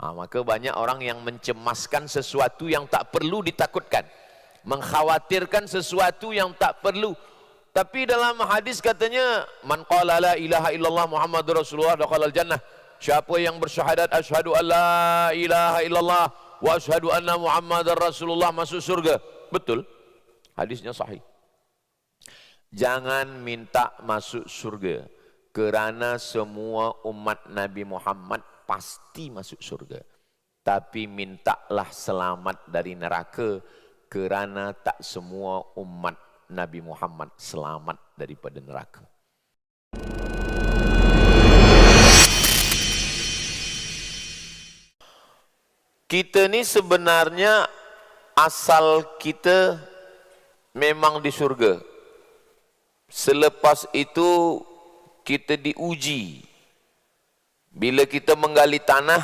Maka banyak orang yang mencemaskan sesuatu yang tak perlu ditakutkan, mengkhawatirkan sesuatu yang tak perlu. Tapi dalam hadis katanya, man qala la ilaha illallah Muhammadur Rasulullah dakhalal jannah. Siapa yang bersyahadat asyhadu an la ilaha illallah wa asyhadu anna Muhammadar Rasulullah masuk surga. Betul. Hadisnya sahih. Jangan minta masuk surga, kerana semua umat Nabi Muhammad pasti masuk surga. Tapi mintalah selamat dari neraka, kerana tak semua umat Nabi Muhammad selamat daripada neraka. Kita ni sebenarnya asal kita memang di surga. Selepas itu kita diuji. Bila kita menggali tanah,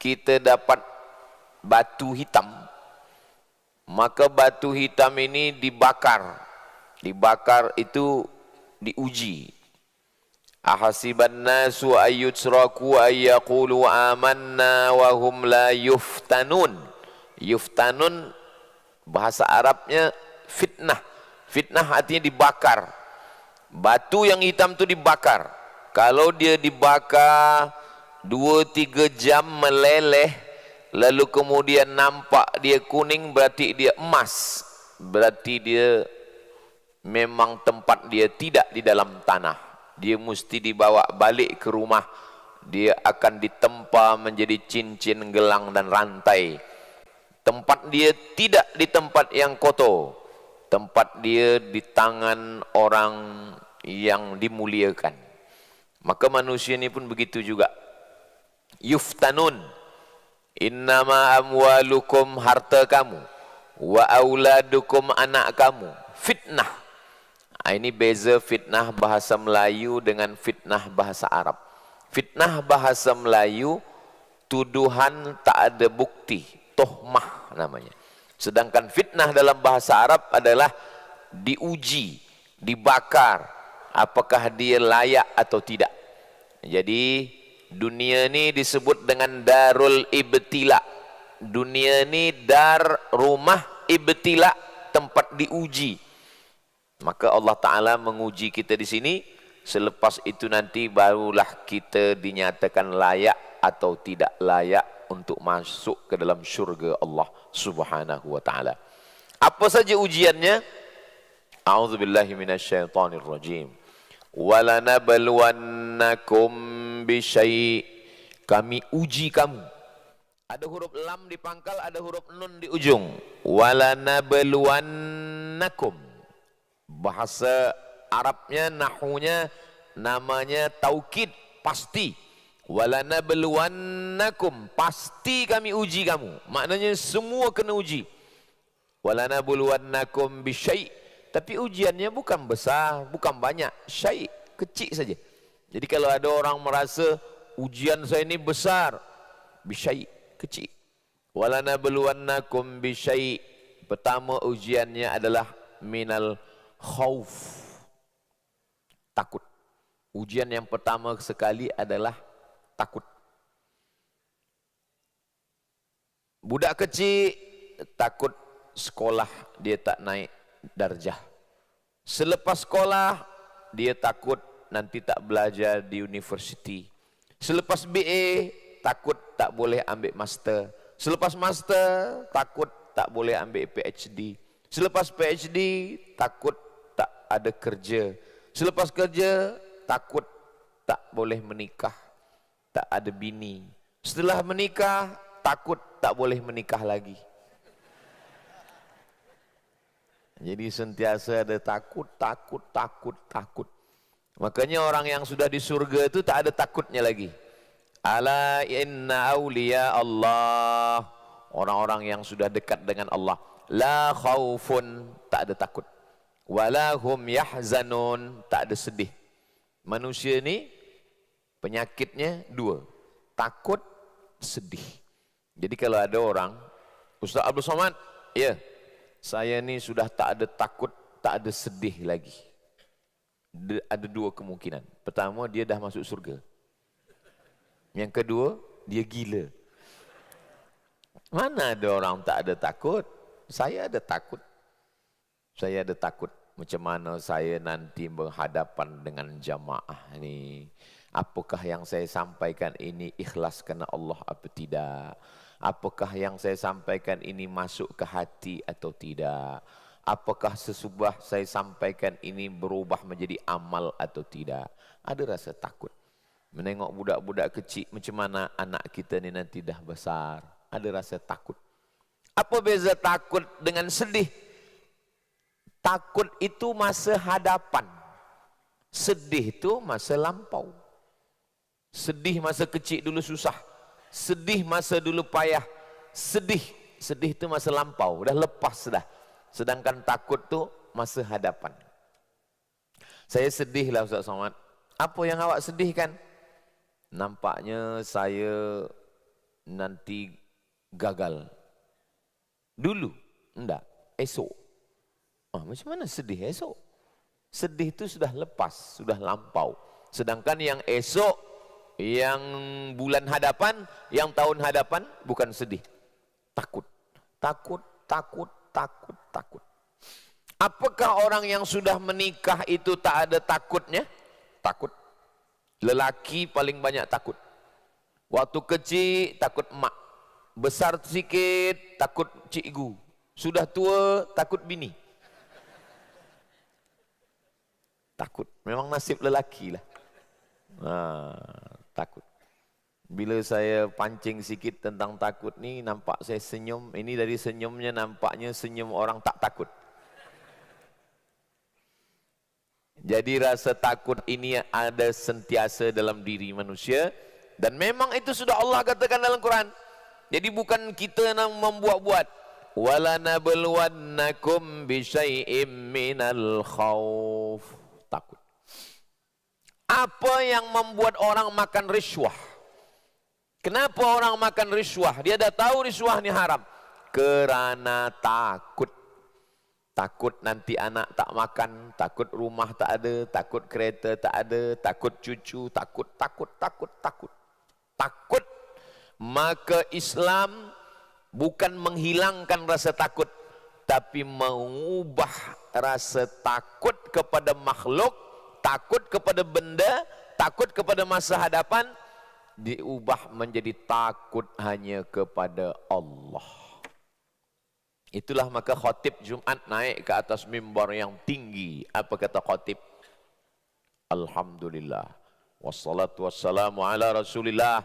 kita dapat batu hitam. Maka batu hitam ini dibakar. Dibakar itu diuji. Ahasiban nasu ayyutsraku ayyaqulu amanna wa hum la yuftanun. Yuftanun bahasa Arabnya fitnah. Fitnah artinya dibakar. Batu yang hitam itu dibakar. Kalau dia dibakar 2-3 jam meleleh, lalu kemudian nampak dia kuning, berarti dia emas. Berarti dia memang tempat dia tidak di dalam tanah. Dia mesti dibawa balik ke rumah. Dia akan ditempa menjadi cincin, gelang dan rantai. Tempat dia tidak di tempat yang kotor. Tempat dia di tangan orang yang dimuliakan. Maka manusia ini pun begitu juga. Yuftanun. Innama amwalukum, harta kamu. Wa auladukum, anak kamu. Fitnah. Ini beza fitnah bahasa Melayu dengan fitnah bahasa Arab. Fitnah bahasa Melayu, tuduhan tak ada bukti. Tohmah namanya. Sedangkan fitnah dalam bahasa Arab adalah diuji, dibakar, apakah dia layak atau tidak. Jadi dunia ini disebut dengan darul ibtila. Dunia ini dar, rumah ibtila, tempat diuji. Maka Allah Ta'ala menguji kita di sini. Selepas itu nanti barulah kita dinyatakan layak atau tidak layak untuk masuk ke dalam syurga Allah Subhanahu wa Ta'ala. Apa saja ujiannya? A'udzubillahi minasyaitonir rajim. Walanabluwannakum bisyai'. Kami uji kamu. Ada huruf lam di pangkal, ada huruf nun di ujung. Walanabluwannakum. Bahasa Arabnya, nahunya namanya taukid, pasti. Walanabluwannakum, pasti kami uji kamu. Maknanya semua kena uji. Walanabluwannakum bisyai'. Tapi ujiannya bukan besar, bukan banyak. Syai', kecil saja. Jadi kalau ada orang merasa ujian saya ini besar, bisyai', kecil. Walanabluwannakum bisyai'. Pertama ujiannya adalah minal khauf, takut. Ujian yang pertama sekali adalah takut. Budak kecil takut sekolah dia tak naik darjah. Selepas sekolah dia takut nanti tak belajar di universiti. Selepas BA takut tak boleh ambil master. Selepas master takut tak boleh ambil PhD. Selepas PhD takut tak ada kerja. Selepas kerja takut tak boleh menikah, tak ada bini. Setelah menikah takut tak boleh menikah lagi. Jadi sentiasa ada takut, takut, takut, takut. Makanya orang yang sudah di surga itu tak ada takutnya lagi. Ala inna awliya Allah. Orang-orang yang sudah dekat dengan Allah. La khaufun, tak ada takut. Walahum yahzanun, tak ada sedih. Manusia ini penyakitnya dua. Takut, sedih. Jadi kalau ada orang, Ustaz Abdul Somad, ya, saya ni sudah tak ada takut, tak ada sedih lagi. Ada dua kemungkinan. Pertama, dia dah masuk surga. Yang kedua, dia gila. Mana ada orang tak ada takut? Saya ada takut. Saya ada takut macam mana saya nanti berhadapan dengan jamaah ni. Apakah yang saya sampaikan ini ikhlas kerana Allah atau tidak? Apakah yang saya sampaikan ini masuk ke hati atau tidak? Apakah sesudah saya sampaikan ini berubah menjadi amal atau tidak? Ada rasa takut. Menengok budak-budak kecil macam mana anak kita ni nanti dah besar. Ada rasa takut. Apa beza takut dengan sedih? Takut itu masa hadapan. Sedih itu masa lampau. Sedih masa kecil dulu susah. Sedih masa dulu payah. Sedih itu masa lampau. Dah lepas dah. Sedangkan takut tu masa hadapan. Saya sedih lah Ustaz Somad. Apa yang awak sedihkan? Nampaknya saya nanti gagal. Dulu? Enggak. Esok. Macam mana sedih esok? Sedih itu sudah lepas, sudah lampau. Sedangkan yang esok, yang bulan hadapan, yang tahun hadapan, bukan sedih. Takut. Takut, takut, takut, takut. Apakah orang yang sudah menikah itu tak ada takutnya? Takut. Lelaki paling banyak takut. Waktu kecil, takut emak. Besar sikit, takut cikgu. Sudah tua, takut bini. Takut. Memang nasib lelaki lah. Takut. Bila saya pancing sikit tentang takut ni, nampak saya senyum. Ini dari senyumnya nampaknya senyum orang tak takut. Jadi rasa takut ini ada sentiasa dalam diri manusia. Dan memang itu sudah Allah katakan dalam Quran. Jadi bukan kita yang membuat-buat. وَلَنَبْلُوَنَّكُمْ بِشَيْءٍ مِّنَ الْخَوْفِ. Takut. Apa yang membuat orang makan riswah? Kenapa orang makan riswah? Dia dah tahu riswah ni haram. Kerana takut. Takut nanti anak tak makan, takut rumah tak ada, takut kereta tak ada, takut cucu, takut. Takut. Maka Islam bukan menghilangkan rasa takut, tapi mengubah rasa takut kepada makhluk, takut kepada benda, takut kepada masa hadapan, diubah menjadi takut hanya kepada Allah. Itulah maka khatib Jumat naik ke atas mimbar yang tinggi. Apa kata khatib? Alhamdulillah. Wassalatu wassalamu ala Rasulillah.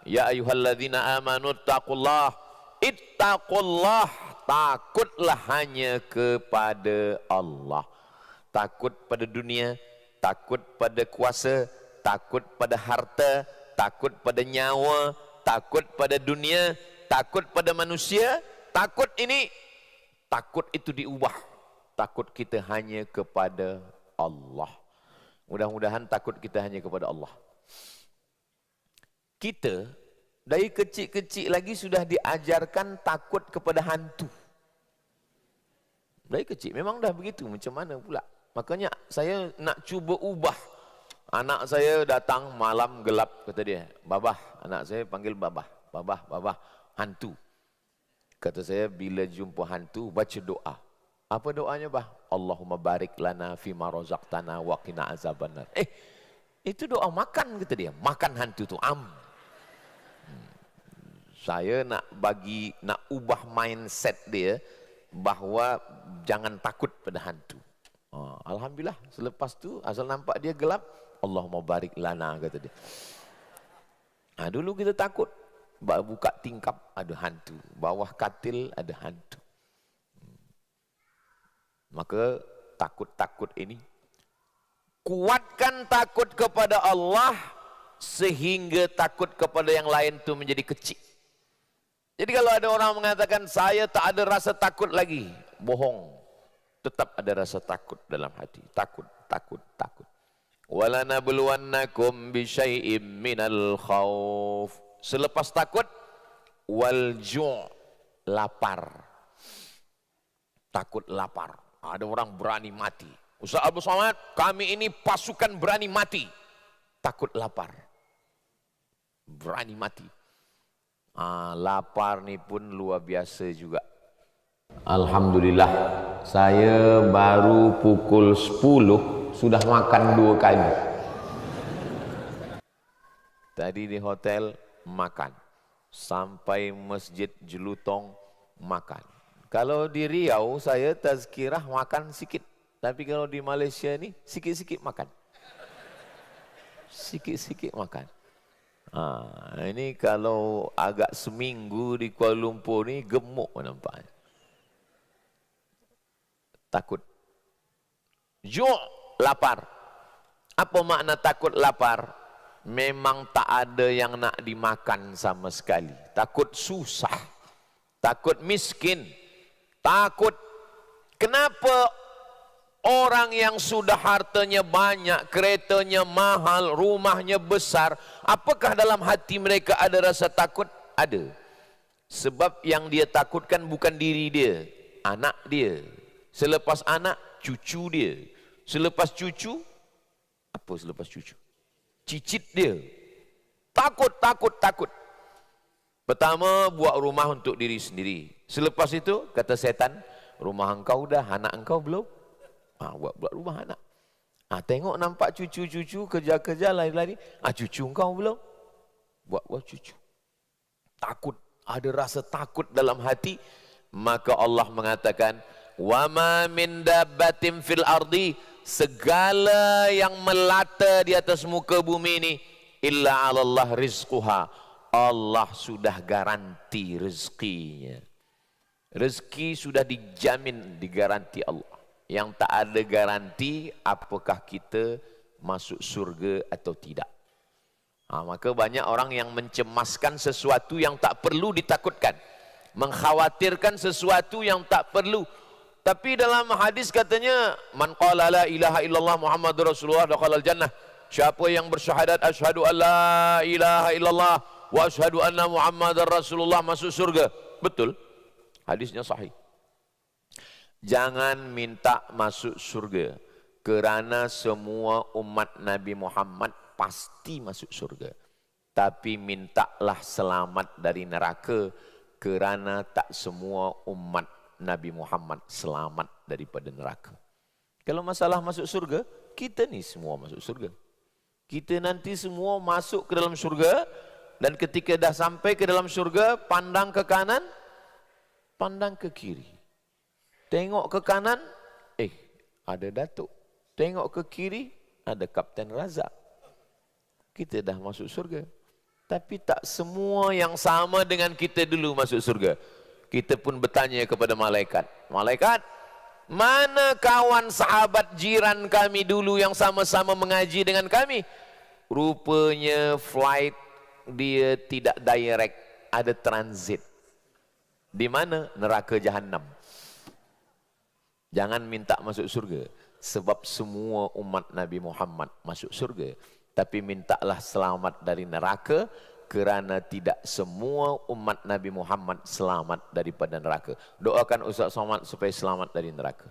Ya ayyuhalladzina amanu ittaqullah. Ittaqullah. Takutlah hanya kepada Allah. Takut pada dunia, takut pada kuasa, takut pada harta, takut pada nyawa, takut pada dunia, takut pada manusia. Takut ini, takut itu diubah. Takut kita hanya kepada Allah. Mudah-mudahan takut kita hanya kepada Allah. Kita dari kecil-kecil lagi sudah diajarkan takut kepada hantu. Dari kecil memang dah begitu. Macam mana pula? Makanya saya nak cuba ubah. Anak saya datang malam gelap, kata dia, babah. Anak saya panggil babah. Babah, hantu. Kata saya, bila jumpa hantu, baca doa. Apa doanya, bah? Allahumma barik lana fima razaqtana wa qina azabannar. Itu doa makan, kata dia. Makan hantu tu. Saya nak ubah mindset dia bahawa jangan takut pada hantu. Alhamdulillah, selepas tu asal nampak dia gelap, Allahumma barik lana, kata dia. Dulu kita takut. Buka tingkap ada hantu, bawah katil ada hantu. Maka takut-takut ini, kuatkan takut kepada Allah sehingga takut kepada yang lain itu menjadi kecil. Jadi kalau ada orang mengatakan saya tak ada rasa takut lagi, bohong. Tetap ada rasa takut dalam hati. Takut. Walanabluwannakum bisyai'im minal khauf. Selepas takut, wal-ju', lapar. Takut lapar. Ada orang berani mati. Ustaz Abu Somad, kami ini pasukan berani mati. Takut lapar. Berani mati. Lapar ni pun luar biasa juga. Alhamdulillah, saya baru pukul 10 sudah makan 2 kali. Tadi di hotel makan, sampai Masjid Jelutong makan. Kalau di Riau saya tazkirah makan sikit, tapi kalau di Malaysia ni sikit-sikit makan. Sikit-sikit makan. Ini kalau agak seminggu di Kuala Lumpur ni gemuk nampaknya. Takut. Ju' lapar. Apa makna takut lapar? Memang tak ada yang nak dimakan sama sekali. Takut susah. Takut miskin. Takut. Kenapa orang yang sudah hartanya banyak, keretanya mahal, rumahnya besar, apakah dalam hati mereka ada rasa takut? Ada. Sebab yang dia takutkan bukan diri dia, anak dia. Selepas anak, cucu dia. Selepas cucu, apa selepas cucu? Cicit dia. Takut, takut, takut. Pertama, buat rumah untuk diri sendiri. Selepas itu, kata setan, rumah engkau dah, anak engkau belum? Buat rumah anak. Tengok nampak cucu-cucu, kerja-kerja, lari-lari. Cucu engkau belum? Buat cucu. Takut, ada rasa takut dalam hati. Maka Allah mengatakan, wa ma min dabbatin fil ardi, segala yang melata di atas muka bumi ini, illa 'alallah rizquha, Allah sudah garanti rezekinya. Rezeki sudah dijamin, digaranti Allah. Yang tak ada garanti apakah kita masuk surga atau tidak. Maka banyak orang yang mencemaskan sesuatu yang tak perlu ditakutkan, mengkhawatirkan sesuatu yang tak perlu. Tapi dalam hadis katanya, man qala la ilaha illallah Muhammadur Rasulullah dakhalal jannah. Siapa yang bersyahadat asyhadu an la ilaha illallah wa asyhadu anna Muhammadar Rasulullah masuk surga. Betul. Hadisnya sahih. Jangan minta masuk surga, kerana semua umat Nabi Muhammad pasti masuk surga. Tapi mintalah selamat dari neraka, kerana tak semua umat Nabi Muhammad selamat daripada neraka. Kalau masalah masuk surga, kita ni semua masuk surga. Kita nanti semua masuk ke dalam surga, dan ketika dah sampai ke dalam surga, pandang ke kanan, pandang ke kiri. Tengok ke kanan, ada Datuk. Tengok ke kiri, ada Kapten Razak. Kita dah masuk surga. Tapi tak semua yang sama dengan kita dulu masuk surga. Kita pun bertanya kepada malaikat. Malaikat, mana kawan sahabat jiran kami dulu yang sama-sama mengaji dengan kami? Rupanya flight dia tidak direct, ada transit. Di mana? Neraka Jahannam. Jangan minta masuk surga, sebab semua umat Nabi Muhammad masuk surga. Tapi mintalah selamat dari neraka, kerana tidak semua umat Nabi Muhammad selamat daripada neraka. Doakan Ustaz Somad supaya selamat dari neraka.